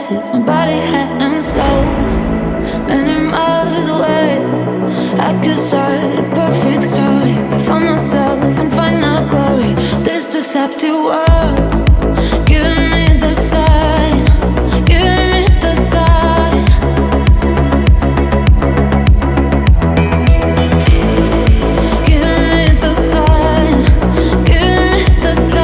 places, my body, head, and soul. Many miles away, I could start a perfect story. Find myself and find out glory. This deceptive world, giving me the sign, giving me the sign. Giving me the sign, giving me the sign.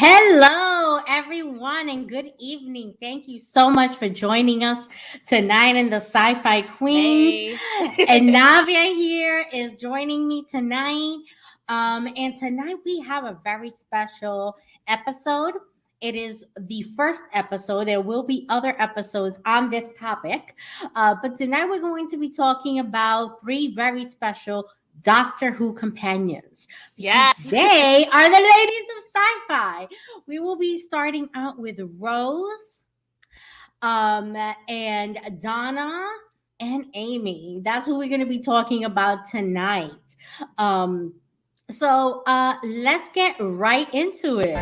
Hello, everyone, and good evening. Thank you so much for joining us tonight in the Sci-Fi Queens. Hey. And Navia here is joining me tonight. And tonight we have a very special episode. It is the first episode. There will be other episodes on this topic. But tonight we're going to be talking about three very special Doctor Who companions. Yes. They are the ladies of sci-fi. We will be starting out with Rose, and Donna and Amy. That's who we're going to be talking about tonight. So let's get right into it.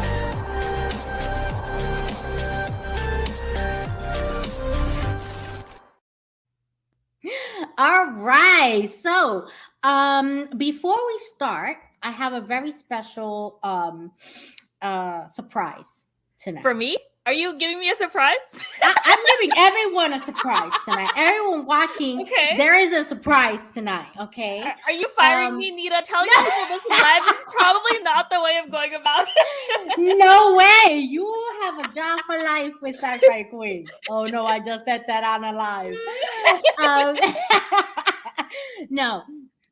All right. So before we start, I have a very special surprise tonight. For me? Are you giving me a surprise? I'm giving everyone a surprise tonight. Everyone watching, Okay. there is a surprise tonight, okay? Are you firing me, Nita? Telling people this live is probably not the way of going about it. No way. You have a job for life with Sci-Fi Queens. Oh, no, I just said that on a live. No.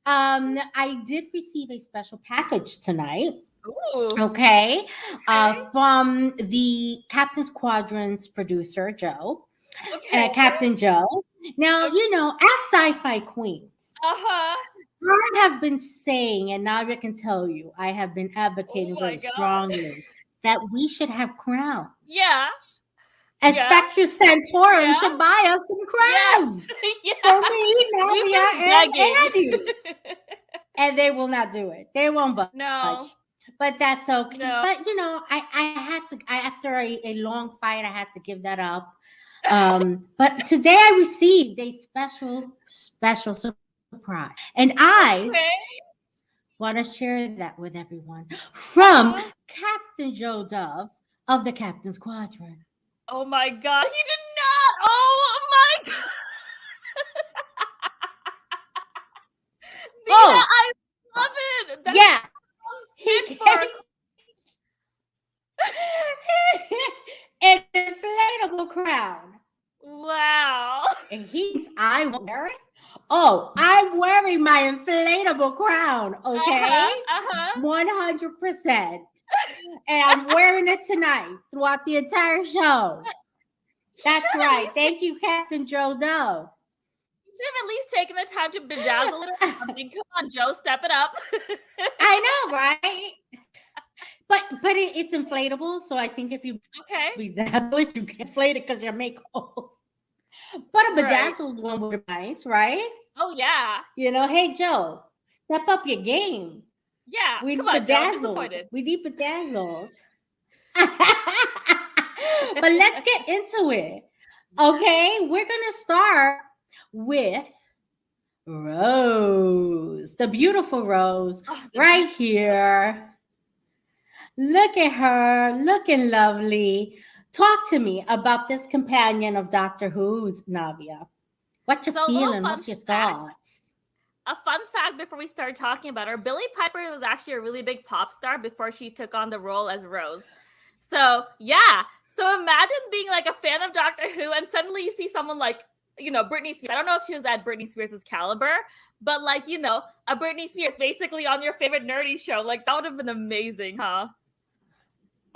I did receive a special package tonight. Ooh. Okay. From the Captain Squadron's producer, Joe. Okay. Captain Joe. Now, Okay. you know, as Sci-Fi Queens, Uh-huh. I have been saying, and Navia can tell you, I have been advocating Oh my very God. strongly that we should have crowns. Yeah. And Yeah. Spectre Santorum Yeah. should buy us some crowns. Yes. For Yeah. me, We've Navia, been and begging. Andy. And they will not do it. They won't budge. No. But that's okay. No. But you know, I had to. After a long fight, I had to give that up. But today I received a special surprise, and I Okay. want to share that with everyone from Uh-huh. Captain Joe Dove of the Captain Squadron. Oh my God. He did not. Oh my God. Nita, Oh. I love it. That's Yeah, he fit for us. an inflatable crown. Wow. And I won't wear it. Oh, I'm wearing my inflatable crown, okay? Uh-huh. 100%. And I'm wearing it tonight throughout the entire show. That's should at right. least Thank you, Captain Joe Doe. You should have at least taken the time to bedazzle it or something. Come on, Joe, step it up. I know, right? But it's inflatable, so I think if you Okay. bedazzle it, you can inflate it because you make holes. But a bedazzled one would be nice, right? Oh, yeah. You know, hey Joe, step up your game. Yeah. We Come need on, Joe. I'm bedazzled. disappointed. We need bedazzled. But let's get into it. Okay, we're gonna start with Rose, the beautiful Rose, right here. Look at her, looking lovely. Talk to me about this companion of Doctor Who's, Navia. What you So, a little feeling? fun What's your fact. thoughts? A fun fact before we start talking about her, Billie Piper was actually a really big pop star before she took on the role as Rose. So, yeah. So imagine being like a fan of Doctor Who and suddenly you see someone like, you know, Britney Spears. I don't know if she was at Britney Spears' caliber, but like, you know, a Britney Spears basically on your favorite nerdy show. Like, that would have been amazing, huh?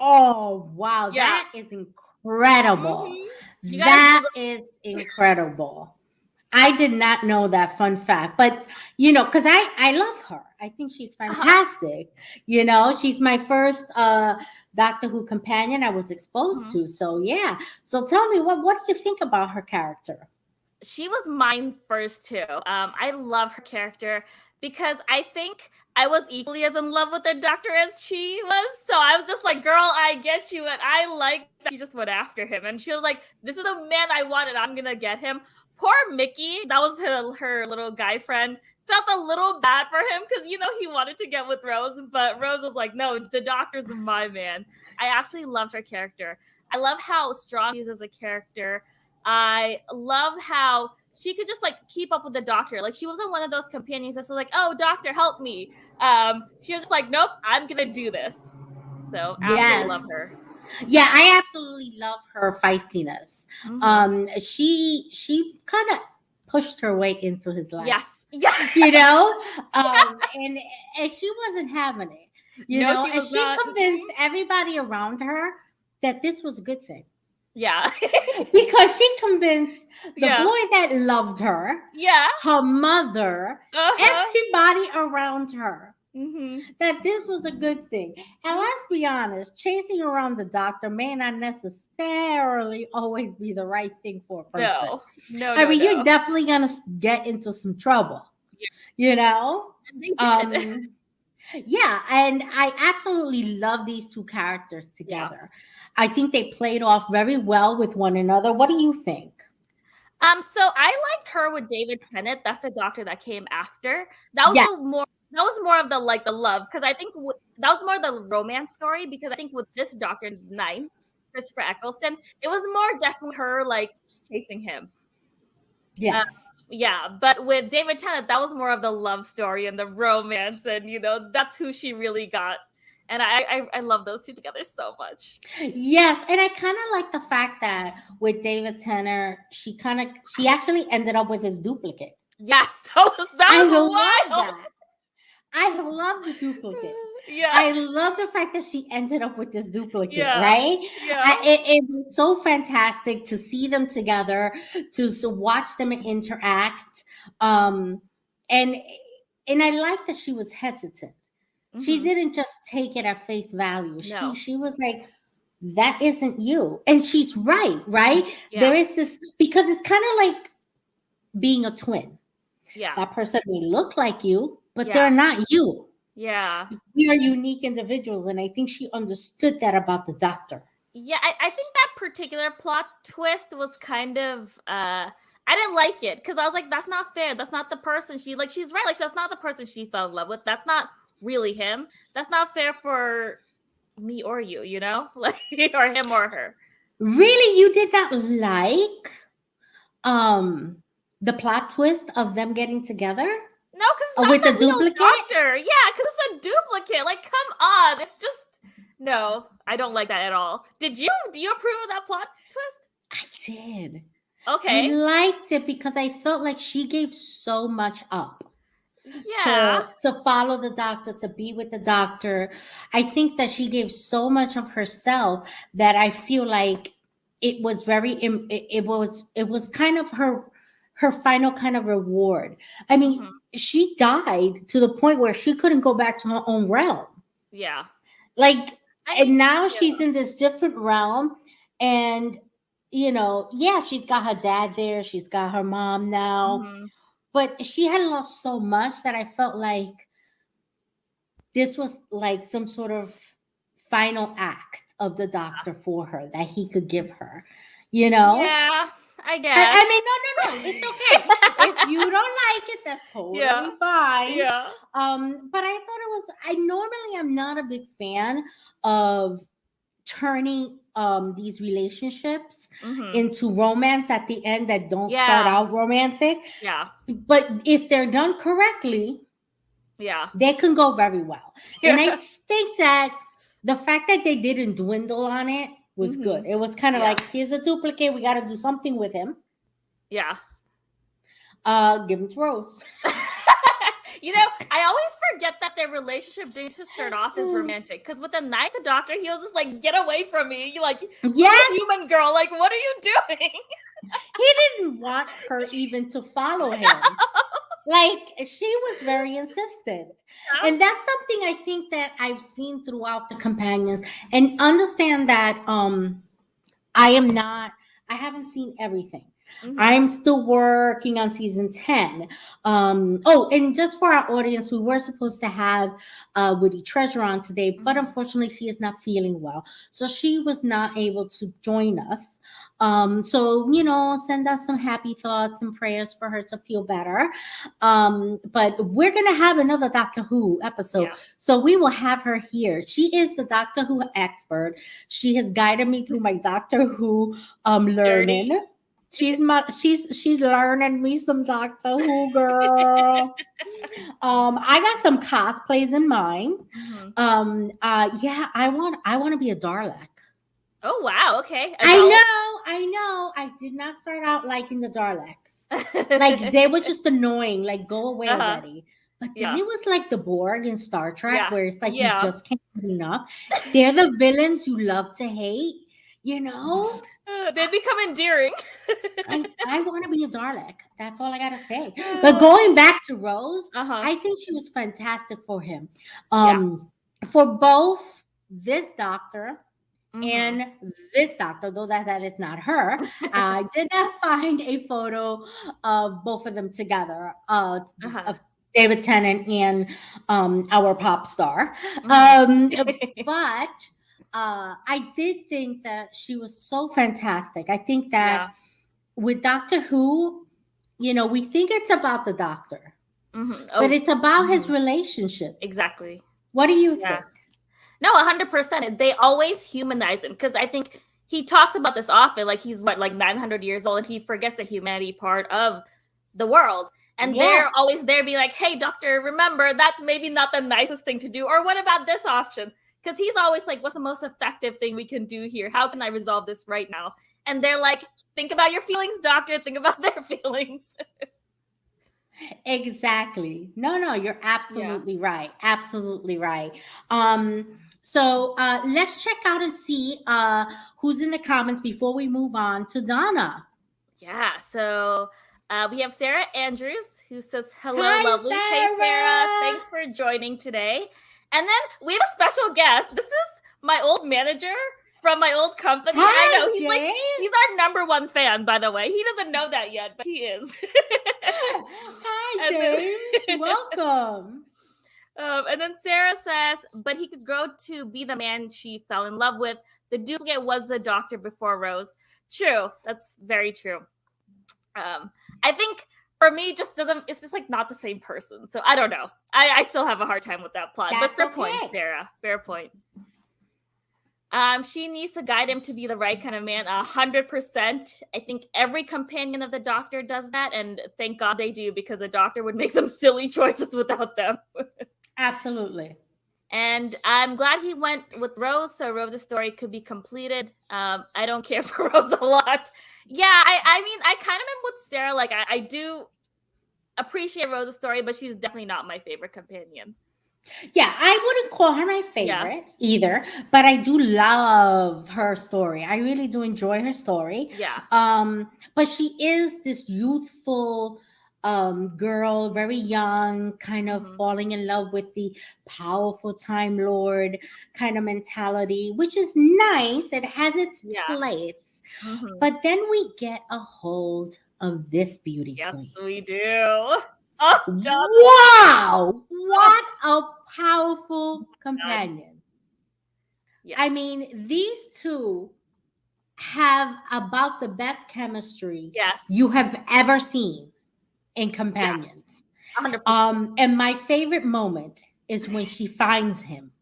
Oh, wow. Yeah. That is incredible. Mm-hmm. You guys That is incredible. I did not know that fun fact, but you know, because I love her. I think she's fantastic. You know, she's my first Doctor Who companion I was exposed to. So yeah. So tell me, what do you think about her character? She was mine first too. I love her character because I think I was equally as in love with the doctor as she was. So I was just like, girl, I get you. And I like that she just went after him. And she was like, this is the man I wanted. I'm going to get him. Poor Mickey, that was her little guy friend, felt a little bad for him because, he wanted to get with Rose. But Rose was like, no, the doctor's my man. I absolutely loved her character. I love how strong she is as a character. I love how she could just keep up with the doctor. Like she wasn't one of those companions that's like, oh, doctor, help me. She was just like, nope, I'm gonna do this. So absolutely love her. Yeah, I absolutely love her feistiness. Mm-hmm. She kind of pushed her way into his life. Yes. Yeah. And she wasn't having it. She not. convinced everybody around her that this was a good thing. Yeah. Because she convinced the boy that loved her, her mother, everybody around her, that this was a good thing. And let's be honest, chasing around the doctor may not necessarily always be the right thing for a person. No. You're definitely going to get into some trouble, Yeah, and I absolutely love these two characters together. Yeah. I think they played off very well with one another. What do you think? So I liked her with David Tennant. That's the doctor that came after. That was more of the love, because I think that was more the romance story, because I think with this Doctor 9, Christopher Eccleston, it was more definitely her chasing him. Yes. But with David Tennant, that was more of the love story and the romance, and that's who she really got. And I love those two together so much. Yes, and I kind of like the fact that with David Tennant, she actually ended up with his duplicate. Yes, that was wild. I love the duplicate. Yeah, I love the fact that she ended up with this duplicate, right? Yeah, it was so fantastic to see them together, to watch them interact, and I like that she was hesitant. Mm-hmm. She didn't just take it at face value. No. She was like, that isn't you, and she's right? Yeah. There is this, because it's kind of like being a twin. Yeah, that person may look like you, but they're not you. Yeah. We are unique individuals, and I think she understood that about the doctor. Yeah, I think that particular plot twist was kind of I didn't like it, because I was like, that's not fair. That's not the person she's right. That's not the person she fell in love with. That's not really him. That's not fair for me or you, or him or her. Really? You did not like the plot twist of them getting together? No, because with the duplicate doctor. Yeah, because it's a duplicate. Come on. It's just no. I don't like that at all. Do you approve of that plot twist? I did. Okay. I liked it because I felt like she gave so much up. Yeah. To follow the doctor, to be with the doctor. I think that she gave so much of herself that I feel like it was it was kind of her final kind of reward. I mean, she died to the point where she couldn't go back to her own realm. Yeah. And now she's in this different realm, and she's got her dad there, she's got her mom now, but she had lost so much that I felt like this was like some sort of final act of the doctor for her that he could give her, Yeah. I guess. I mean, no. It's okay. If you don't like it, that's totally fine. Yeah. But I thought I normally am not a big fan of turning these relationships into romance at the end that don't start out romantic. Yeah. But if they're done correctly, they can go very well. Yeah. And I think that the fact that they didn't dwindle on it was good. It was kind of like, here's a duplicate. We got to do something with him. Yeah. Give him to Rose. I always forget that their relationship didn't just start off as romantic. Because with the night, the doctor, he was just like, get away from me. Human girl. What are you doing? He didn't want her even to follow him. She was very insistent. And that's something I think that I've seen throughout the companions. And understand that I am not I haven't seen everything. Mhm. I'm still working on season 10. Oh, and just for our audience, we were supposed to have Woody Treasure on today, but Mhm. unfortunately, she is not feeling well. So she was not able to join us. So, send us some happy thoughts and prayers for her to feel better. But we're going to have another Doctor Who episode. Yeah. So we will have her here. She is the Doctor Who expert. She has guided me through my Doctor Who Journey. learning. She's learning me some Doctor Who, girl. I got some cosplays in mind. Mhm. Yeah, I want to be a Dalek. Oh wow, okay. A I Dalek? know, I know. I did not start out liking the Daleks. Like they were just annoying. Like go away Uh-huh. already. But then Yeah. it was like the Borg in Star Trek, Yeah. where it's like you Yeah. just can't get enough. They're the villains you love to hate. You know. They become endearing. I want to be a Dalek. That's all I gotta say. But going back to Rose, Uh-huh. I think she was fantastic for him. Yeah. For both this doctor Mhm. and this doctor, though that is not her. I did not find a photo of both of them together. Uh-huh. Of David Tennant and our pop star. Mhm. But I did think that she was so fantastic. I think that Yeah. with Doctor Who, we think it's about the doctor, Mhm. but Oh, it's about his mhm. relationships. Exactly. What do you Yeah. think? No, 100%. They always humanize him because I think he talks about this often. Like he's what, like 900 years old, and he forgets the humanity part of the world. And Yeah, they're always there, being like, "Hey, doctor, remember that's maybe not the nicest thing to do, or what about this option?" Because he's always like, "What's the most effective thing we can do here? How can I resolve this right now?" And they're like, "Think about your feelings, doctor. Think about their feelings." exactly. No, you're Yeah. absolutely right. Absolutely right. So let's check out and see who's in the comments before we move on to Donna. Yeah. So we have Sarah Andrews who says, "Hello, Hi, lovelies. Hey, Sarah. Sarah. Thanks for joining today." And then we have a special guest. This is my old manager from my old company. I know Hi, he's James. our number one fan, by the way. He doesn't know that yet, but he is. Hi, And James. then, Welcome. and then Sarah says, "But he could grow to be the man she fell in love with. The duplicate was the doctor before Rose." True. That's very true. I think for me, just doesn't. It's just like not the same person. So I don't know. I still have a hard time with that plot. But That's fair point, okay. Sarah. Fair point. She needs to guide him to be the right kind of man. 100%. I think every companion of the doctor does that, and thank God they do, because the doctor would make some silly choices without them. Absolutely. And I'm glad he went with Rose, so Rose's story could be completed. I don't care for Rose a lot. Yeah, I mean, I kind of am with Sarah. Like, I do appreciate Rose's story, but she's definitely not my favorite companion. Yeah, I wouldn't call her my favorite either, but I do love her story. I really do enjoy her story. Yeah. But she is this youthful girl, very young, kind of falling in love with the powerful Time Lord kind of mentality, which is nice. It has its place. But then we get a hold of this beauty Yes, queen. we do. Oh, wow! What a powerful companion. Yeah. I mean, these two have about the best chemistry you have ever seen in companions. Yeah. 100%. And my favorite moment is when she finds him.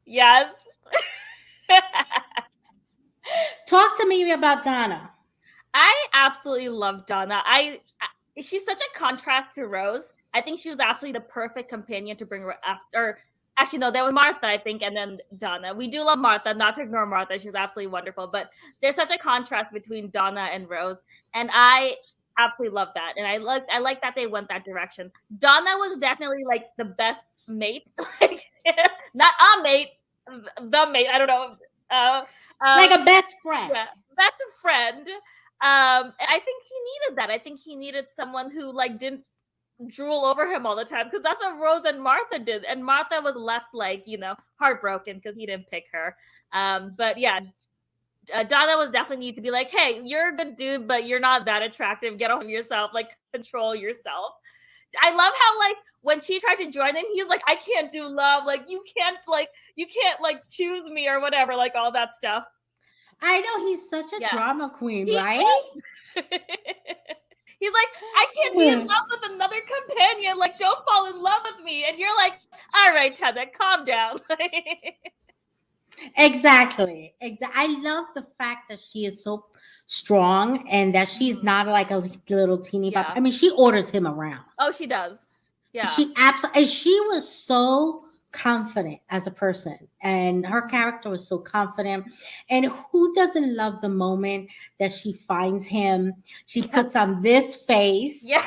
Yes. Talk to me about Donna. I absolutely love Donna. She's such a contrast to Rose. I think she was absolutely the perfect companion to bring her after. Actually, no, there was Martha, I think, and then Donna. We do love Martha, not to ignore Martha. She's absolutely wonderful. But there's such a contrast between Donna and Rose. And I absolutely love that. And I like that they went that direction. Donna was definitely like the best mate. Like not a mate, the mate. I don't know. Like a best friend. Yeah, best friend. I think he needed that. I think he needed someone who like didn't drool over him all the time, because that's what Rose and Martha did. And Martha was left like, heartbroken because he didn't pick her. But yeah, Donna was definitely need to be like, hey, you're a good dude, but you're not that attractive. Get over yourself. Like, control yourself. I love how, like, when she tried to join him, he's like, I can't do love. Like, you can't choose me or whatever. Like, all that stuff. I know, he's such a Yeah. drama queen, He right? is. He's like, I can't be in love with another companion. Like, don't fall in love with me. And you're like, all right, Heather, calm down. Exactly. I love the fact that she is so strong and that she's Mhm. not like a little teeny Yeah. pop. I mean, she orders him around. Oh, she does. Yeah. She absolutely, she was so confident as a person, and her character was so confident. And who doesn't love the moment that she finds him? She puts on this face. Yeah.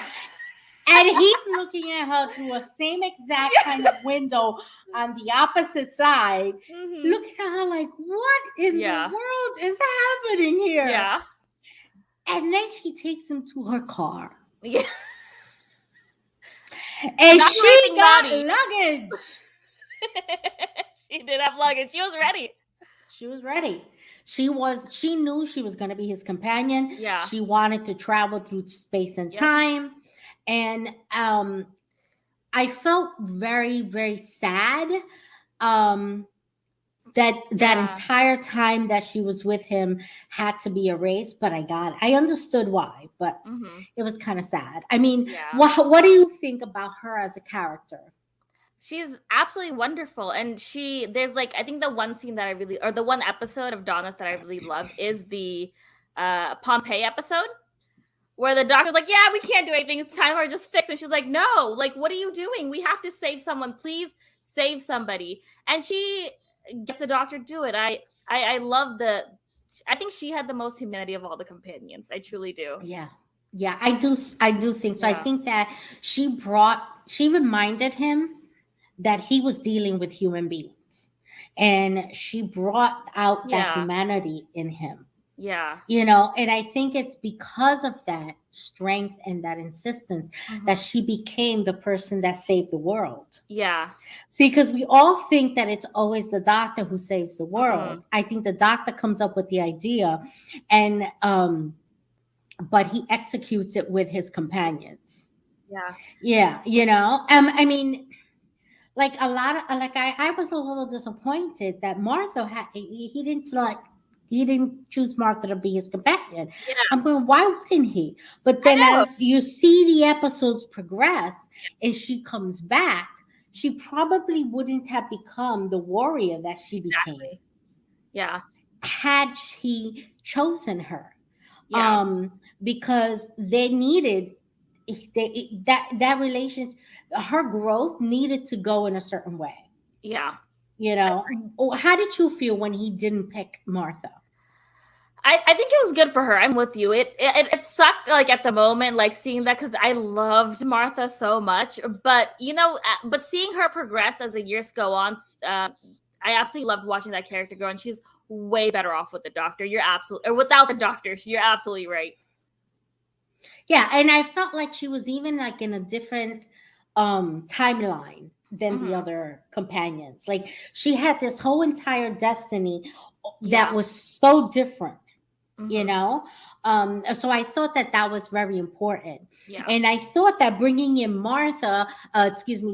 And he's looking at her through a same exact kind of window on the opposite side, Mhm. looking at her like, what in the world is happening here? Yeah. And then she takes him to her car. Yeah. And Not she anything got naughty. luggage. She did have luggage. She was ready. She was ready. She knew she was going to be his companion. Yeah. She wanted to travel through space and Yep. time. And I felt very, very sad that Yeah. entire time that she was with him had to be erased, but I understood why, but Mhm. it was kind of sad. I mean, Yeah. what do you think about her as a character? She's absolutely wonderful. And there's like, I think the one scene that the one episode of Donna's that I really love is the Pompeii episode, where the doctor's like, yeah, we can't do anything. It's time for her to just fix. And she's like, no, like, what are you doing? We have to save someone. Please save somebody. And she gets the doctor to do it. I love I think she had the most humanity of all the companions. I truly do. Yeah. I do think so. Yeah. I think that she reminded him that he was dealing with human beings, and she brought out that humanity in him. Yeah. And I think it's because of that strength and that insistence that she became the person that saved the world. Yeah. See, because we all think that it's always the doctor who saves the world. I think the doctor comes up with the idea, and but he executes it with his companions. Yeah. I mean, like a lot of I was a little disappointed that Martha he didn't choose Martha to be his companion. Yeah. I'm going, why wouldn't he? But then as you see the episodes progress and she comes back, she probably wouldn't have become the warrior that she became. Yeah. Had he chosen her. Yeah. Because they needed that relationship, her growth needed to go in a certain way. Yeah. How did you feel when he didn't pick Martha? I think it was good for her. I'm with you. It sucked like at the moment, like seeing that, because I loved Martha so much. But but seeing her progress as the years go on, I absolutely loved watching that character grow, and she's way better off with the doctor. Without the doctor. You're absolutely right. Yeah, and I felt like she was even like in a different timeline than the other companions. Like she had this whole entire destiny that was so different. So I thought that was very important. And I thought that bringing in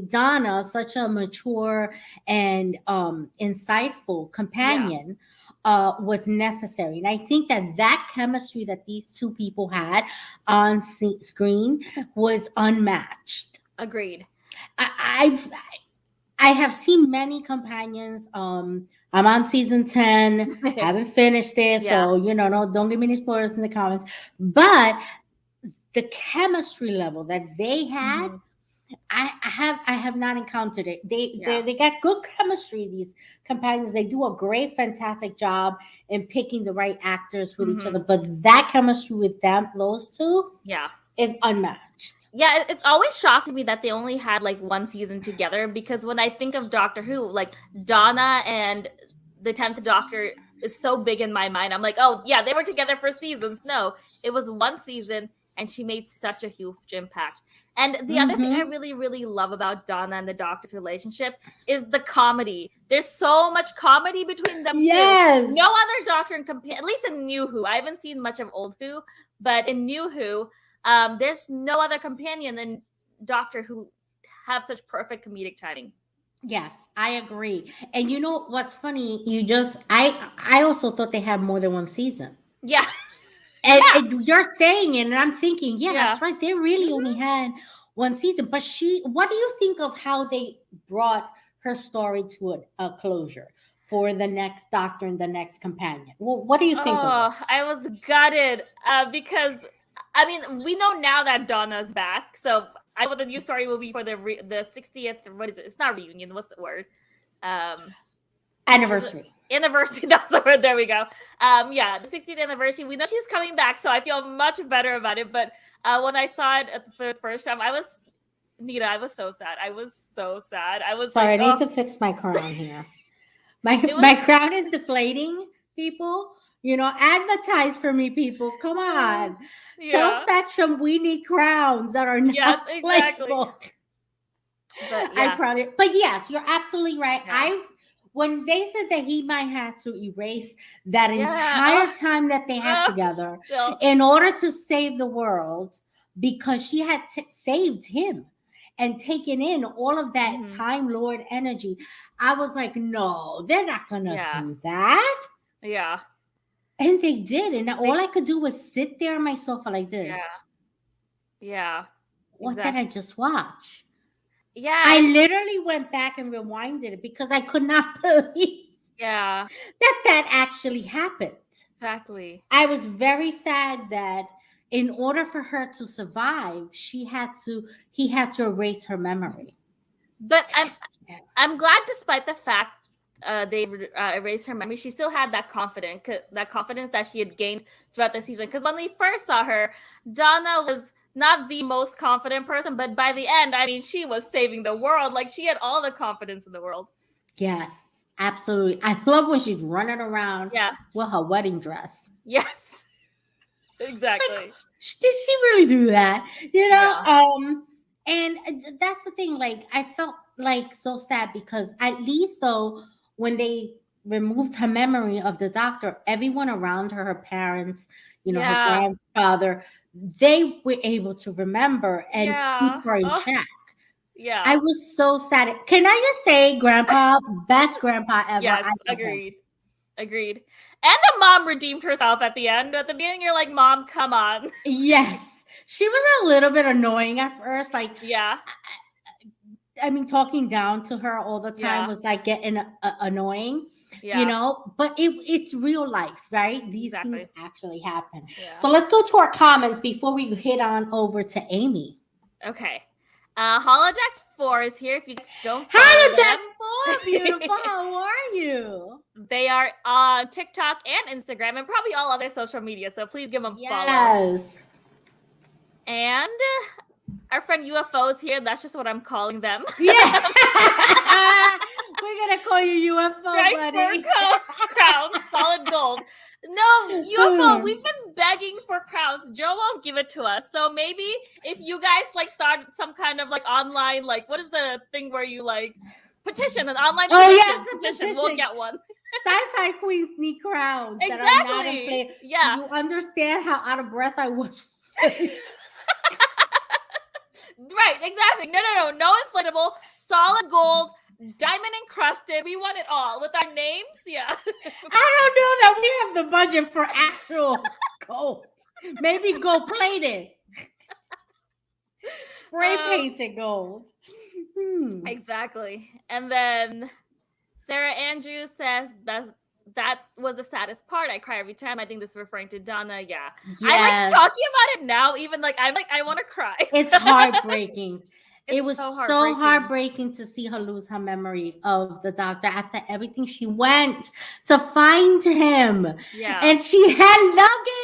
Donna, such a mature and insightful companion, was necessary. And I think that chemistry that these two people had on screen was unmatched. Agreed. I have seen many companions. I'm on season 10. Haven't finished it, so don't give me any spoilers in the comments. But the chemistry level that they had, I have not encountered it. They got good chemistry. These companions, they do a great, fantastic job in picking the right actors with each other. But that chemistry with those two, is unmatched. Yeah, it's always shocked me that they only had like one season together, because when I think of Doctor Who, like Donna and the 10th Doctor is so big in my mind. I'm like, oh yeah, they were together for seasons. No, it was one season. and she made such a huge impact. And the other thing I really, really love about Donna and the doctor's relationship is the comedy. There's so much comedy between them too. No other doctor at least in New Who. I haven't seen much of Old Who, but in New Who, there's no other companion than Doctor who have such perfect comedic timing. Yes, I agree. And you know what's funny? I also thought they had more than one season. Yeah. And you're saying it, and I'm thinking, that's right. They really only had one season. But what do you think of how they brought her story to a closure for the next Doctor and the next companion? Well, what do you think of this? I was gutted because, I mean, we know now that Donna's back. So I know the new story will be for the 60th, what is it? It's not reunion. What's the word? Anniversary. Anniversary, that's the word. There we go. The 60th anniversary. We know she's coming back, so I feel much better about it. But when I saw it for the first time, I was so sad. I was so sad. I was sorry. I need to fix my crown here. My crown is deflating. People, advertise for me. People, come on. Tell Spectrum we need crowns that are not exactly. But yes, you're absolutely right. Yeah. When they said that he might have to erase that entire time that they had together in order to save the world, because she had saved him and taken in all of that Time Lord energy, I was like, no, they're not gonna do that. Yeah. And they did, and all I could do was sit there on my sofa like this. Yeah. What did I just watch? Yeah. I literally went back and rewinded it because I could not believe that actually happened. Exactly. I was very sad that in order for her to survive, he had to erase her memory. But I'm glad, despite the fact they erased her memory, she still had that confidence that she had gained throughout the season. Because when we first saw her, Donna was not the most confident person, but by the end, I mean, she was saving the world. Like, she had all the confidence in the world. Yes, absolutely. I love when she's running around with her wedding dress. Yes, exactly. Like, did she really do that? And that's the thing. Like, I felt like so sad because at least though, when they removed her memory of the Doctor, everyone around her parents, her grandfather, they were able to remember and keep her in check. Yeah. I was so sad. Can I just say, Grandpa, best grandpa ever. Yes, agreed. And the mom redeemed herself at the end. At the beginning, you're like, Mom, come on. Yes. She was a little bit annoying at first. Like, I mean, talking down to her all the time was like getting annoying. But it's real life, right? These things actually happen. So let's go to our comments before we head on over to Amy. Okay. Holodeck 4 is here. If you guys don't Holodeck 4, beautiful. How are you? They are on TikTok and Instagram and probably all other social media. So please give them a follow. And our friend UFO is here. That's just what I'm calling them. Yeah. We're going to call you UFO, buddy. Crowns, solid gold. No, UFO, we've been begging for crowns. Joe won't give it to us. So maybe if you guys start some kind of online, what is the thing where you petition, an online petition, we'll get one. Sci-Fi queens need crowns. Exactly. Yeah. You understand how out of breath I was. Right, exactly. No inflatable, solid gold, diamond encrusted. We want it all with our names. Yeah. I don't know that we have the budget for actual gold. Maybe gold plated. Spray painted gold. Exactly. And then Sarah Andrews says that was the saddest part. I cry every time. I think this is referring to Donna. Yeah. Yes. I talking about it now. Even I want to cry. It's heartbreaking. It was so heartbreaking to see her lose her memory of the Doctor after everything she went to find him. Yeah. And she had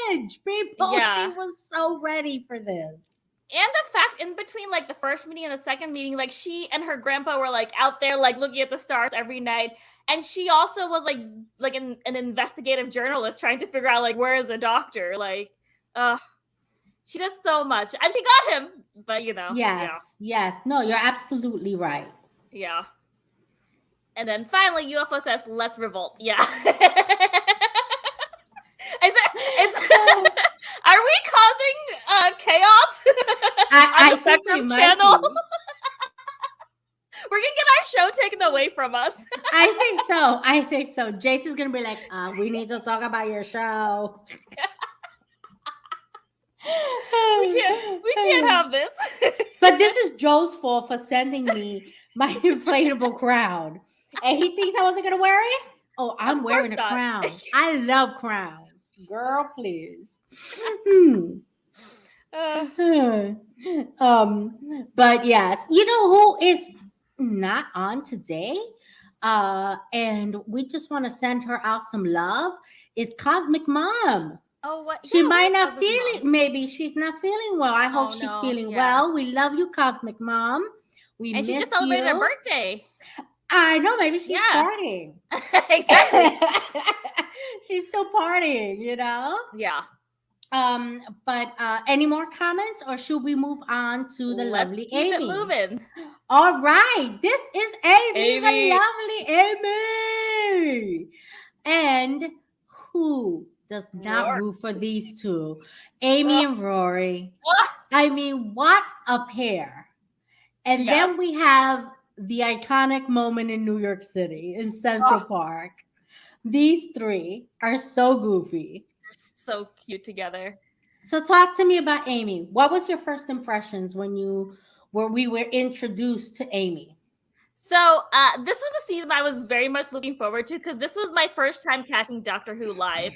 luggage, people. Yeah. She was so ready for this. And the fact in between the first meeting and the second meeting, she and her grandpa were out there looking at the stars every night. And she also was an investigative journalist trying to figure out where is the Doctor. She did so much. And she got him, but Yes, yes. No, you're absolutely right. Yeah. And then finally, UFO says, "Let's revolt." Yeah. Are we causing chaos on the think we Spectrum might channel? be. We're gonna get our show taken away from us. I think so. Jason's gonna be like, we need to talk about your show. We can't have this. But this is Joe's fault for sending me my inflatable crown. And he thinks I wasn't gonna wear it? Oh, I'm wearing a crown. I love crowns. Girl, please. But yes, you know who is not on today? And we just want to send her out some love is Cosmic Mom. Oh, what? She might not feel it. Maybe she's not feeling well. I hope she's feeling well. We love you, Cosmic Mom. And she just celebrated her birthday. I know. Maybe she's partying. Exactly. She's still partying, you know? Yeah. But any more comments, or should we move on to the lovely keep Amy? Keep it moving. All right. This is Amy, the lovely Amy. And who does not root for these two? Amy and Rory. I mean, what a pair. And then we have the iconic moment in New York City in Central Park. These three are so goofy. They're so cute together. So talk to me about Amy. What was your first impressions when we were introduced to Amy? So this was a season I was very much looking forward to because this was my first time catching Doctor Who live.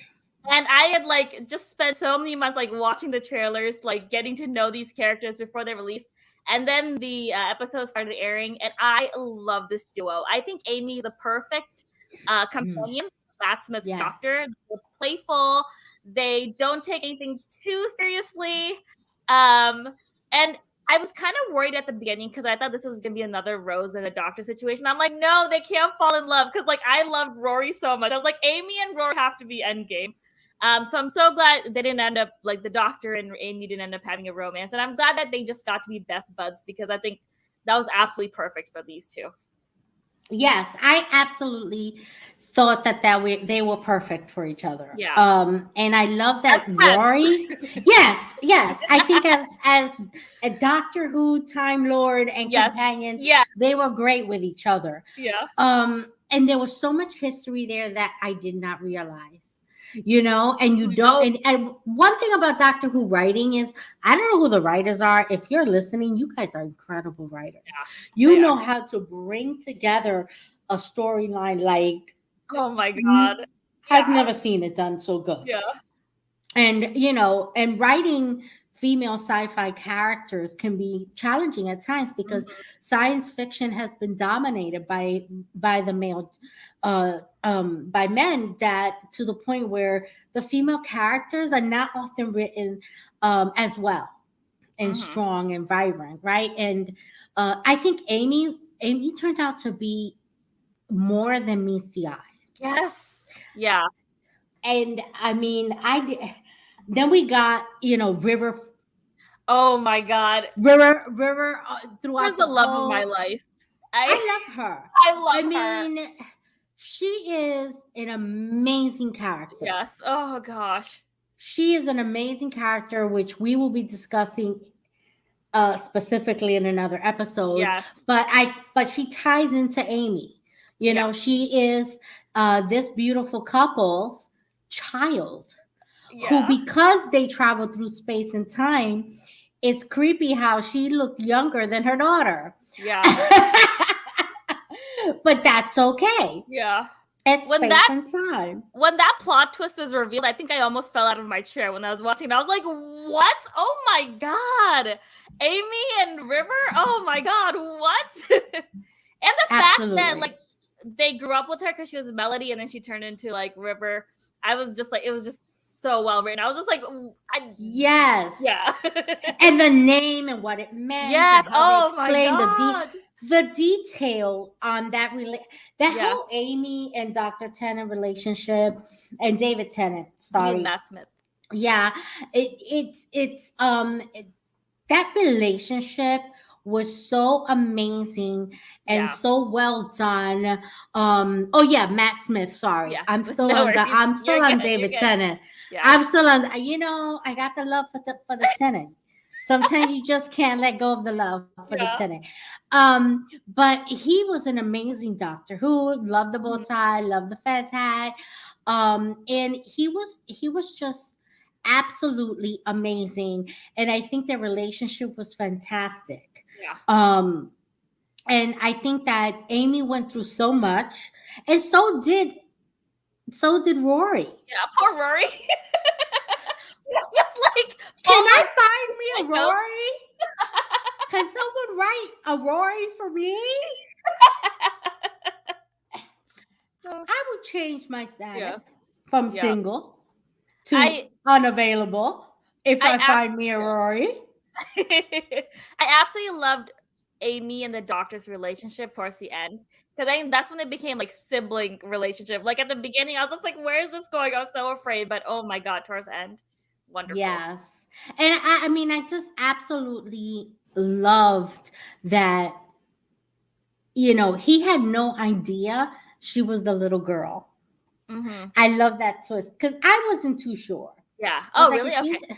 And I had just spent so many months watching the trailers, getting to know these characters before they released. And then the episode started airing, and I love this duo. I think Amy is the perfect companion for Matt Smith's Doctor. They're playful. They don't take anything too seriously. And I was kind of worried at the beginning because I thought this was going to be another Rose and the Doctor situation. I'm like, no, they can't fall in love because I loved Rory so much. I was like, Amy and Rory have to be endgame. So I'm so glad they didn't end up the Doctor and Amy didn't end up having a romance. And I'm glad that they just got to be best buds because I think that was absolutely perfect for these two. Yes, I absolutely thought that they were perfect for each other. Yeah. And I love that Rory. yes. I think as a Doctor Who Time Lord and companion, they were great with each other. Yeah. And there was so much history there that I did not realize. You know, and you don't. And one thing about Doctor Who writing is, I don't know who the writers are. If you're listening, you guys are incredible writers. Yeah, you know how to bring together a storyline oh my God. I've never seen it done so good. Yeah. And, you know, and writing female sci-fi characters can be challenging at times because science fiction has been dominated by the male by men, that to the point where the female characters are not often written as well and strong and vibrant, right? And I think Amy turned out to be more than meets the eye. Yes. Yeah. And I mean, then we got, you know, River. Oh my God. River throughout the love of my life. I love her. I love her. I mean, she is an amazing character. Yes. Oh gosh. She is an amazing character, which we will be discussing specifically in another episode. Yes. But she ties into Amy. You know, she is this beautiful couple's child. Who, because they travel through space and time, it's creepy how she looked younger than her daughter. Yeah. But that's okay. Yeah. It's space and time. When that plot twist was revealed, I think I almost fell out of my chair when I was watching. I was like, what? Oh my God. Amy and River? Oh my God. What? And the fact that they grew up with her because she was Melody and then she turned into River. I was just it was just so well written. I was just yes. Yeah. And the name and what it meant. Yes. Oh my God. The detail on that whole Amy and Dr. Tennant relationship and David Tennant, sorry. Matt Smith. Yeah, that relationship was so amazing and Yeah. so well done. Oh yeah, Matt Smith. Sorry, Yes. No worries. I'm You're still on good. You're David good. Tennant. Yeah. I'm still on. I got the love for the Tennant. Sometimes you just can't let go of the love for the Yeah. Tennant. But he was an amazing Doctor Who. Loved the bow Mhm. tie. Loved the fez hat. And he was just absolutely amazing, and I think their relationship was fantastic. Yeah. um and I think that Amy went through so much, and so did Rory. Yeah. Poor Rory. It's just like Can I following find me a psycho. Rory? Can someone write a Rory for me? I would change my Yeah. status from Yeah. single to I unavailable if I I find me a Rory. I absolutely loved Amy and the Doctor's relationship towards the end, because I think that's when they became like sibling relationship. Like at the beginning, I was just like, "Where is this going?" I was so afraid, but oh my god, towards the end, wonderful. Yes. And I mean, I just absolutely loved that, he had no idea she was the little girl. Mm-hmm. I love that twist because I wasn't too sure. Yeah. I was Oh, like, really? Okay.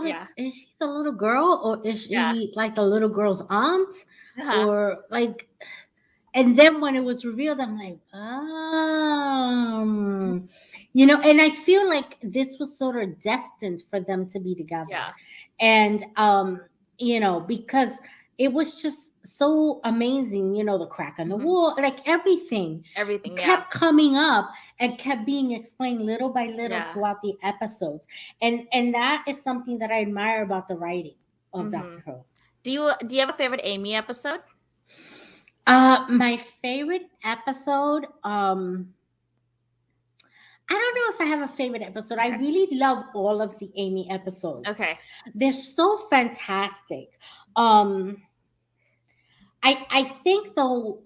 Yeah. is she the little girl, or is Yeah. she like the little girl's aunt? Uh-huh. Or like, and then when it was revealed, I'm like, and I feel like this was sort of destined for them to be together. Yeah. And, because it was just so amazing, the crack on the Mhm. wall, like everything Everything. Yeah. kept coming up and kept being explained little by little Yeah. throughout the episodes. And that is something that I admire about the writing of Mm-hmm. Doctor Who. Do you have a favorite Amy episode? My favorite episode, I don't know if I have a favorite episode. I Okay. really love all of the Amy episodes. Okay. They're so fantastic. Um, I think though,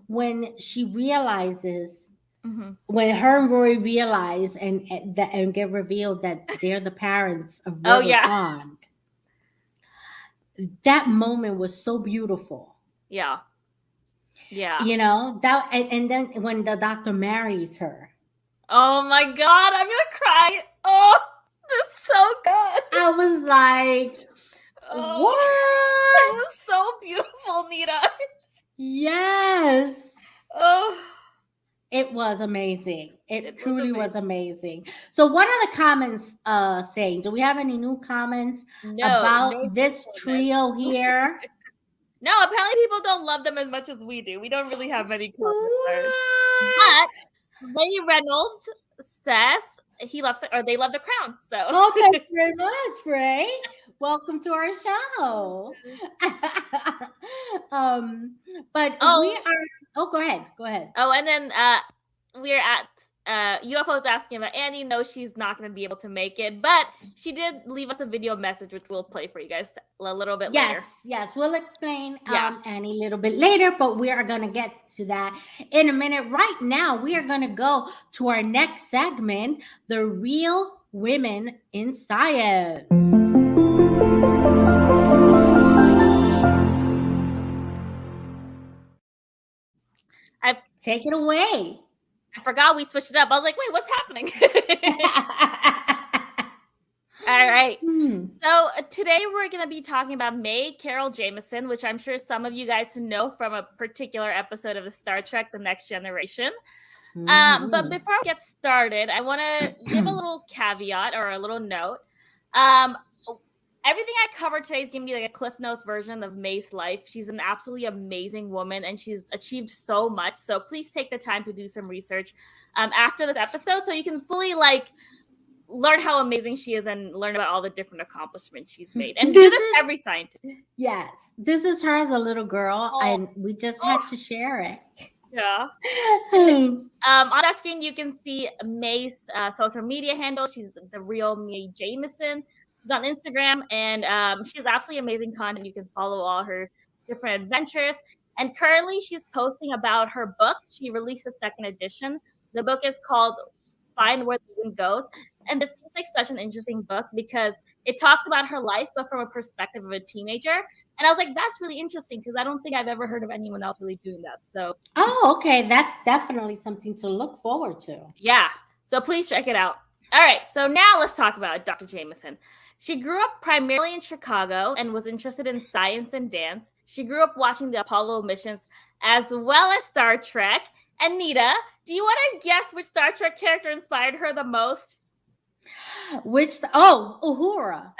when she realizes, Mm-hmm. when her and Rory realize and get revealed that they're the parents of Oh Robert yeah. Pond, that moment was so beautiful. Yeah. Yeah. And then when the doctor marries her, Oh my god, I'm gonna cry. Oh, this is so good. I was like, Oh, what? it was so beautiful, Nita. Yes. Oh, It was amazing. It it was truly was amazing. amazing. So what are the comments saying? Do we have any new comments No about this truthfulness. trio here? No, apparently people don't love them as much as we do. We don't really have many comments there. What? But Ray Reynolds says they love the crown. So Oh, thank you very much, Ray. Welcome to our show. um, but we oh, are. Oh, go ahead. Go ahead. oh, and then we're at UFO's asking about Annie. No, she's not going to be able to make it, but she did leave us a video message, which we'll play for you guys a little bit later. Yes, we'll explain Yeah. Annie a little bit later, but we are going to get to that in a minute. Right now, we are going to go to our next segment, The Real Women in Science. Take it away. I forgot we switched it up. I was like, wait, what's happening? All right. So today we're going to be talking about May Carol Jameson, which I'm sure some of you guys know from a particular episode of the Star Trek The Next Generation. But before I get started, I want to give a little caveat or a little note. Everything I covered today is going to be like a Cliff Notes version of May's life. She's an absolutely amazing woman, and she's achieved so much. So please take the time to do some research after this episode so you can fully learn how amazing she is and learn about all the different accomplishments she's made. And do this to every scientist. Yes. This is her as a little girl, and we just had to share it. Yeah. On that screen, you can see May's social media handle. She's the real May Jameson. She's on Instagram, and she has absolutely amazing content. You can follow all her different adventures. And currently, she's posting about her book. She released a second edition. The book is called Find Where the Wind Goes. And this seems like such an interesting book because it talks about her life, but from a perspective of a teenager. And I was like, that's really interesting because I don't think I've ever heard of anyone else really doing that. So, Oh, okay. That's definitely something to look forward to. yeah. So please check it out. All right. So now let's talk about Dr. Jameson. She grew up primarily in Chicago and was interested in science and dance. She grew up watching the Apollo missions as well as Star Trek. And Nita, do you want to guess which Star Trek character inspired her the most? Uhura.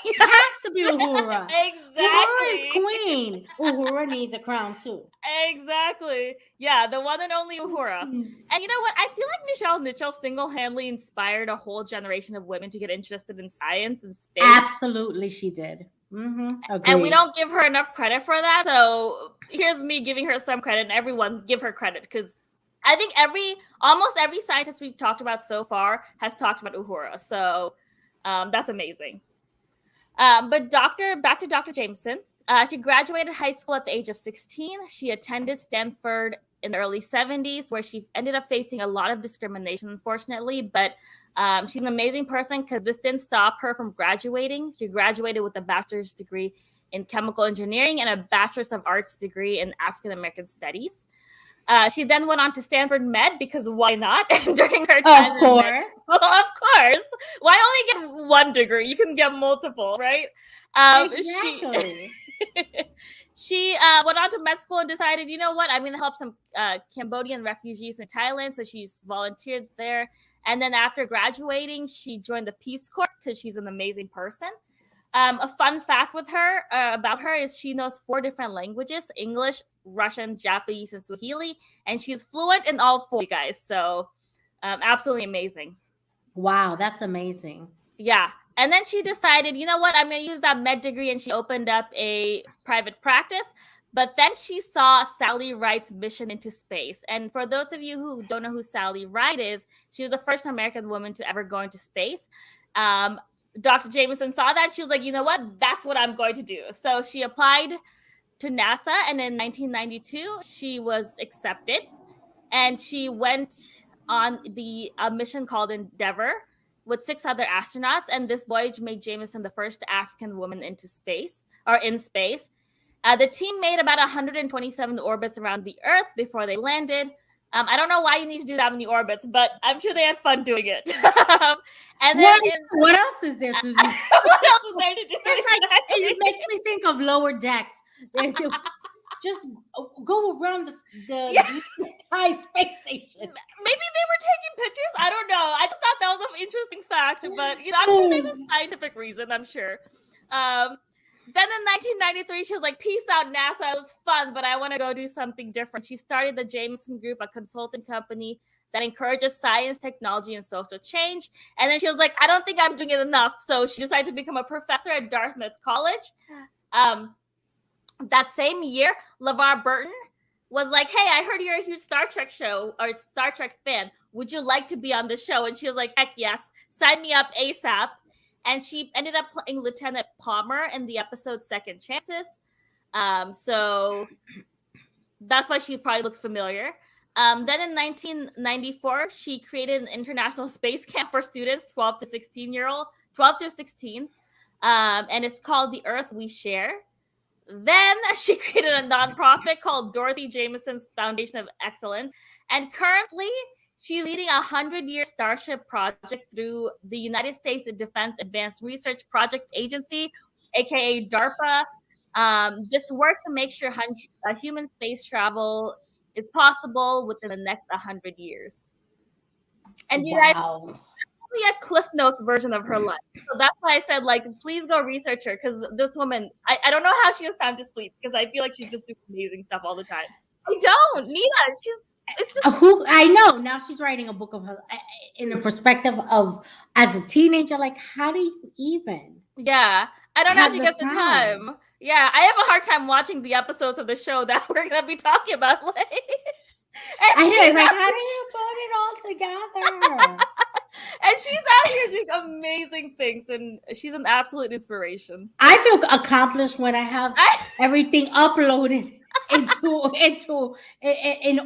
It has to be Uhura. Exactly. Uhura is queen. Uhura needs a crown too. Exactly. Yeah, the one and only Uhura. And you know what? I feel like Michelle Nichol single-handedly inspired a whole generation of women to get interested in science and space. Absolutely, she did. And we don't give her enough credit for that. So here's me giving her some credit, and everyone give her credit because I think almost every scientist we've talked about so far has talked about Uhura. So that's amazing. But back to Dr. Jameson. She graduated high school at the age of 16. She attended Stanford in the early 70s, where she ended up facing a lot of discrimination, unfortunately. But she's an amazing person because this didn't stop her from graduating. She graduated with a bachelor's degree in chemical engineering and a bachelor's of arts degree in African American studies. She then went on to Stanford Med because why not? During her time, of course. Well, of course. Why only get one degree? You can get multiple, right? Exactly. She went on to med school and decided, you know what? I'm going to help some Cambodian refugees in Thailand. So she's volunteered there. And then after graduating, she joined the Peace Corps because she's an amazing person. A fun fact with her about her is she knows 4 different languages: English, Russian, Japanese, and Swahili. And she's fluent in all 4, guys. So absolutely amazing. Wow, that's amazing. Yeah. And then she decided, you know what, I'm going to use that med degree, and she opened up a private practice. But then she saw Sally Rite's mission into space. And for those of you who don't know who Sally Rite is, she was the first American woman to ever go into space. Dr. Jameson saw that. She was like, you know what, that's what I'm going to do. So she applied to NASA, and in 1992, she was accepted. And she went on a mission called Endeavour with 6 other astronauts, and this voyage made Jameson the first African woman in space. The team made about 127 orbits around the Earth before they landed. I don't know why you need to do that many orbits, but I'm sure they had fun doing it. And then what else is there, Susie? What else is there to do? It makes me think of Lower Decks. Just go around the sky space station. Maybe they were taking pictures. I don't know. I just thought that was an interesting fact, but I'm sure there's a scientific reason. I'm sure. Then in 1993, she was like, peace out, NASA. It was fun, but I want to go do something different. She started the Jameson Group, a consulting company that encourages science, technology, and social change. And then she was like, I don't think I'm doing it enough. So she decided to become a professor at Dartmouth College. That same year, LeVar Burton was like, hey, I heard you're a huge Star Trek fan. Would you like to be on the show? And she was like, heck yes, sign me up ASAP. And she ended up playing Lieutenant Palmer in the episode Second Chances. So that's why she probably looks familiar. Then in 1994, she created an international space camp for students, 12 to 16. And it's called The Earth We Share. Then she created a nonprofit called Dorothy Jameson's Foundation of Excellence. And currently, she's leading a 100-year Starship project through the United States Defense Advanced Research Project Agency, aka DARPA. This works to make sure human space travel is possible within the next 100 years. And you guys, a Cliff Notes version of her life. So that's why I said, like, please go research her, because this woman, I don't know how she has time to sleep, because I feel like she's just doing amazing stuff all the time. I don't, Nina. It's just who I know now. She's writing a book of her in the perspective of as a teenager. Like, how do you even? Yeah, I don't know how she gets the time. Yeah, I have a hard time watching the episodes of the show that we're gonna be talking about. Like, I hear it's like, how do you put it all together? And she's out here doing amazing things, and she's an absolute inspiration. I feel accomplished when I have everything uploaded in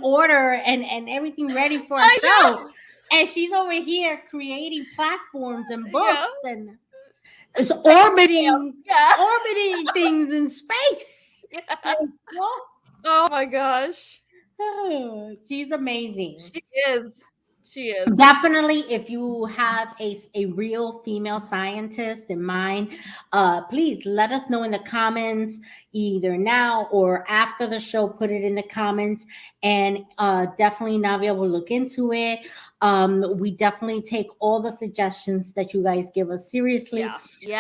order and everything ready for a show. And she's over here creating platforms and books Yeah. and it's orbiting things in space. Yeah. Like, what? Oh my gosh. Oh, she's amazing. She is. She is. Definitely, if you have a real female scientist in mind, please let us know in the comments, either now or after the show. Put it in the comments, and definitely Navia will look into it. We definitely take all the suggestions that you guys give us seriously,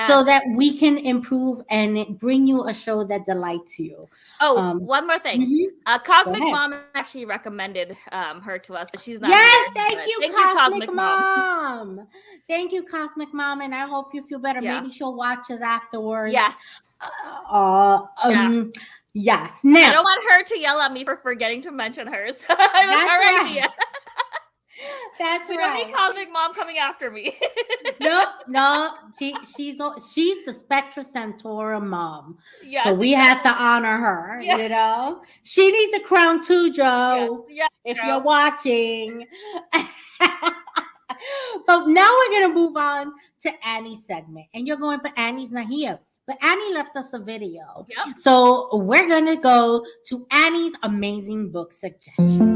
so that we can improve and bring you a show that delights you. Oh, one more thing. Mhm. Cosmic Mom actually recommended her to us, but she's not. Yes, thank you, Cosmic Mom. Thank you, Cosmic Mom, and I hope you feel better. Yeah. Maybe she'll watch us afterwards. Yes. Yes. Now, I don't want her to yell at me for forgetting to mention hers. That's right. idea. That's we right. don't need Cosmic Mom coming after me. No. She's the Spectra Centaura mom. Yes, so we have to honor her. Yeah. You know, she needs a crown too, Joe. Yes, if you're watching. But now we're gonna move on to Annie's segment, and you're going, but Annie's not here. But Annie left us a video. Yep. So we're gonna go to Annie's amazing book suggestion.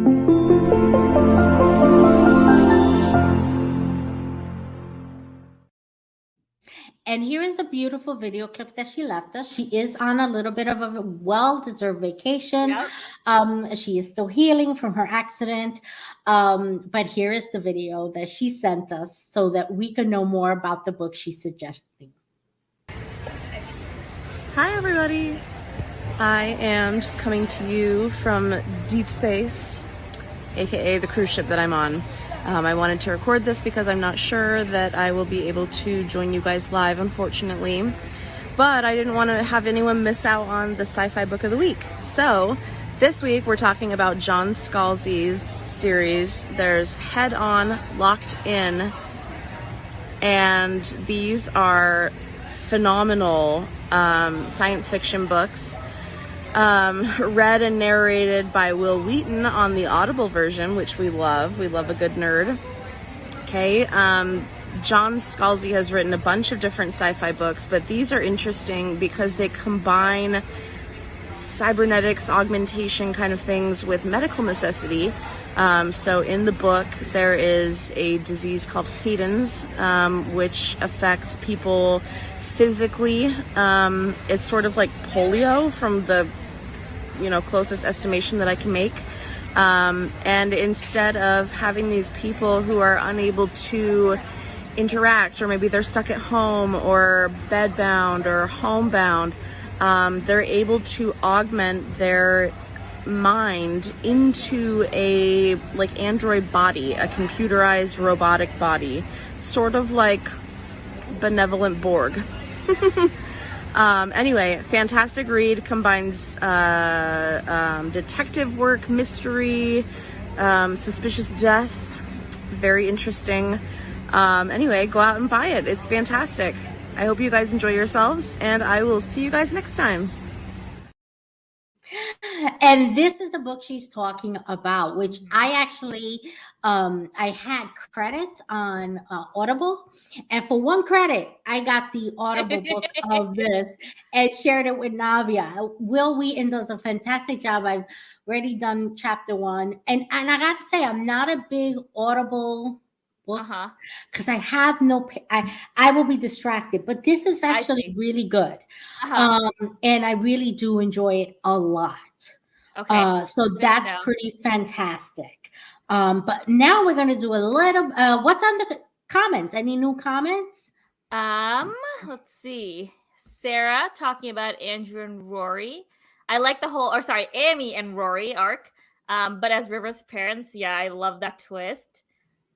And here is the beautiful video clip that she left us. She is on a little bit of a well-deserved vacation. Yep. She is still healing from her accident. But here is the video that she sent us so that we can know more about the book she's suggesting. Hi, everybody. I am just coming to you from deep space, aka the cruise ship that I'm on. I wanted to record this because I'm not sure that I will be able to join you guys live, unfortunately. But I didn't want to have anyone miss out on the sci-fi book of the week. So this week we're talking about John Scalzi's series. There's Head On, Locked In, and these are phenomenal science fiction books. Read and narrated by Will Wheaton on the Audible version, which we love. We love a good nerd. Okay. John Scalzi has written a bunch of different sci-fi books, but these are interesting because they combine cybernetics, augmentation kind of things with medical necessity. So in the book, there is a disease called Hayden's, which affects people physically. It's sort of like polio from the closest estimation that I can make. And instead of having these people who are unable to interact, or maybe they're stuck at home or bedbound or homebound, they're able to augment their mind into a android body, a computerized robotic body, sort of like benevolent Borg. Anyway, fantastic read, combines detective work, mystery, suspicious death, very interesting. Anyway, go out and buy it. It's fantastic. I hope you guys enjoy yourselves, and I will see you guys next time. And this is the book she's talking about, which I actually, I had credits on Audible. And for one credit, I got the Audible book of this and shared it with Navia. Will Wheaton does a fantastic job. I've already done chapter 1. And I got to say, I'm not a big Audible book because I have I will be distracted. But this is actually really good. And I really do enjoy it a lot. Okay. So that's pretty fantastic. But now we're going to do a little, what's on the comments? Any new comments? Let's see. Sarah talking about Andrew and Rory. I like the whole, Amy and Rory arc. But as River's parents, I love that twist.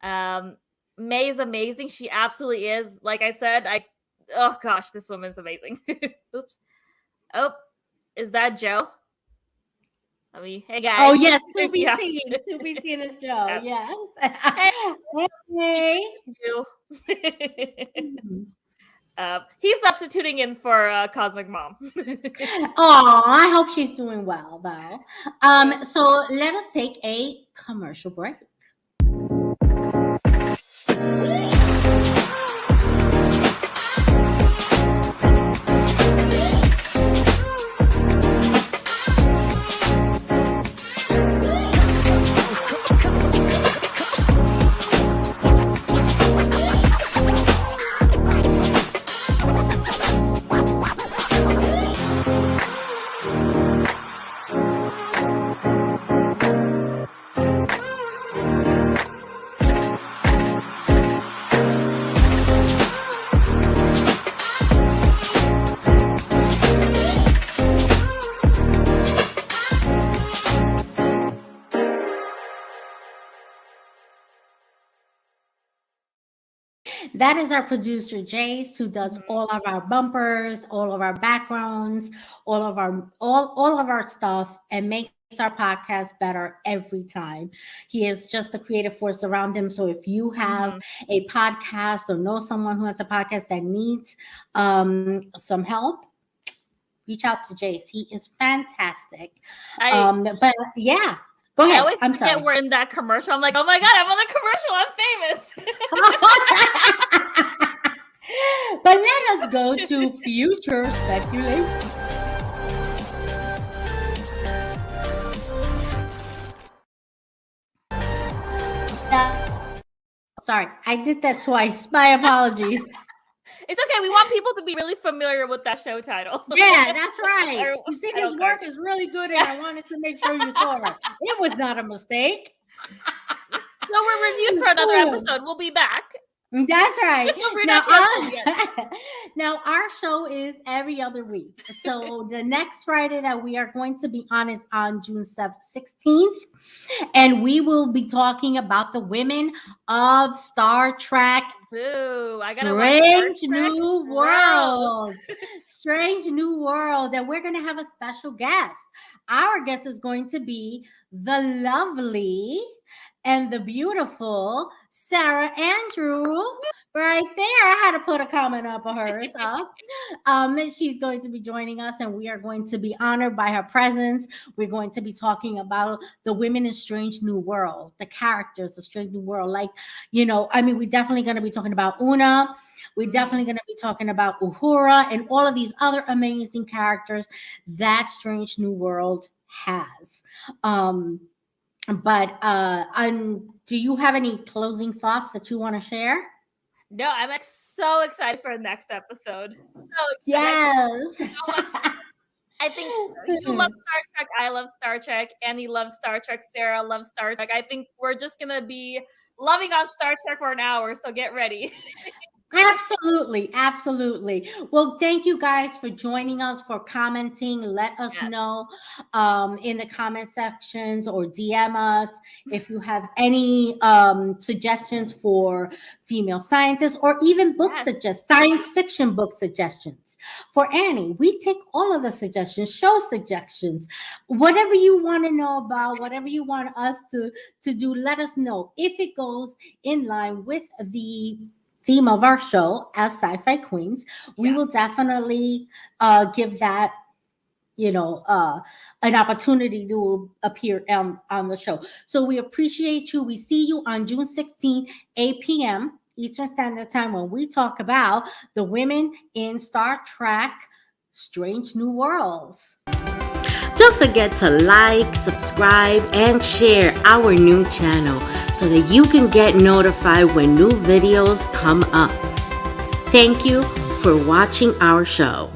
May is amazing. She absolutely is. Like I said, oh gosh, this woman's amazing. Oops. Oh, is that Joe? Hey guys. Oh yes, to be seen as Joe. Yes. Hey. He's substituting in for Cosmic Mom. Oh, I hope she's doing well though. So let us take a commercial break. That is our producer Jace, who does all of our bumpers, all of our backgrounds, all of our stuff, and makes our podcast better every time. He is just a creative force around him. So if you have a podcast or know someone who has a podcast that needs some help, reach out to Jace. He is fantastic. But yeah, go I ahead. always I'm forget sorry. we're in that commercial. I'm like, oh my God, I'm on the commercial. I'm famous. But let us go to future speculation. Sorry, I did that twice. My apologies. It's okay. We want people to be really familiar with that show title. Yeah, that's right. Or You see, title this card. work is really good, and I wanted to make sure you saw it. It was not a mistake. So we're reviewed for another episode. We'll be back. That's right. We're not canceled yet. Now, our show is every other week. So the next Friday that we are going to be on is on June 16th. And we will be talking about the women of Star Trek. Boo. I gotta Strange watch Star Trek. New World. Strange New World. And we're going to have a special guest. Our guest is going to be the lovely and the beautiful Sarah Andrew right there. I had to put a comment up of hers up. She's going to be joining us, and we are going to be honored by her presence. We're going to be talking about the women in Strange New World, the characters of Strange New World. Like, we're definitely going to be talking about Una. We're definitely going to be talking about Uhura and all of these other amazing characters that Strange New World has. But do you have any closing thoughts that you want to share? No, I'm so excited for the next episode. So excited. Yes. So much fun. I think you love Star Trek. I love Star Trek. Annie loves Star Trek. Sarah loves Star Trek. I think we're just going to be loving on Star Trek for an hour. So get ready. Absolutely. Absolutely. Well, thank you guys for joining us, for commenting. Let us know in the comment sections or DM us if you have any suggestions for female scientists or even book science fiction book suggestions for Annie. We take all of the suggestions, show suggestions, whatever you want to know about, whatever you want us to do, let us know. If it goes in line with the theme of our show as Sci-Fi Queens, we will definitely give that, an opportunity to appear on the show. So we appreciate you. We see you on June 16th, 8 p.m. Eastern Standard Time, when we talk about the women in Star Trek Strange New Worlds. Don't forget to like, subscribe, and share our new channel so that you can get notified when new videos come up. Thank you for watching our show.